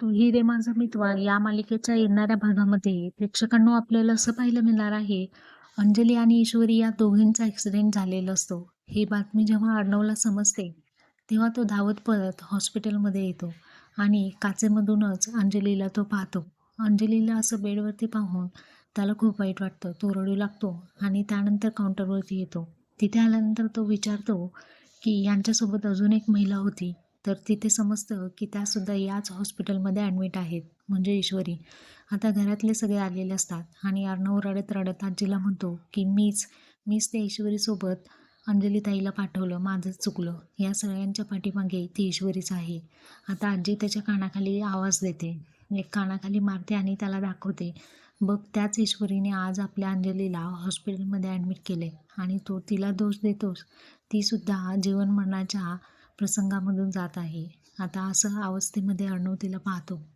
तो हिरे माझा मितवा या मालिकेच्या येणाऱ्या भागामध्ये प्रेक्षकांनो आपल्याला असं पाहायला मिळणार आहे, अंजली आणि ईश्वरी या दोघींचा ॲक्सिडेंट झालेला असतो. ही बातमी जेव्हा अर्णवला समजते, तेव्हा तो धावत पळत हॉस्पिटलमध्ये येतो आणि काचेमधूनच अंजलीला तो पाहतो. अंजलीला असं बेडवरती पाहून त्याला खूप वाईट वाटतं. तो रडू लागतो आणि त्यानंतर काउंटरवरती येतो. तिथे आल्यानंतर तो विचारतो, की यांच्यासोबत अजून एक महिला होती. तर तिथे समजतं की त्यासुद्धा याच हॉस्पिटलमध्ये ॲडमिट आहेत, म्हणजे ईश्वरी. आता घरातले सगळे आलेले असतात आणि अर्णव रडत-रडत आजीला म्हणतो, की मीच त्या ईश्वरीसोबत अंजली ताईला पाठवलं, माझंच चुकलं. या सगळ्यांच्या पाठीमागे ती ईश्वरीच आहे. आता आजी त्याच्या कानाखाली आवाज देते. एक कानाखाली मारते आणि त्याला दाखवते, बघ त्याच ईश्वरीने आज आपल्या अंजलीला हॉस्पिटलमध्ये ॲडमिट केले आणि तो तिला दोष देतोस. तीसुद्धा जीवन मरणाच्या प्रसंगामधून जात आहे. आता असं अवस्थेमध्ये अर्णव तिला पाहतो.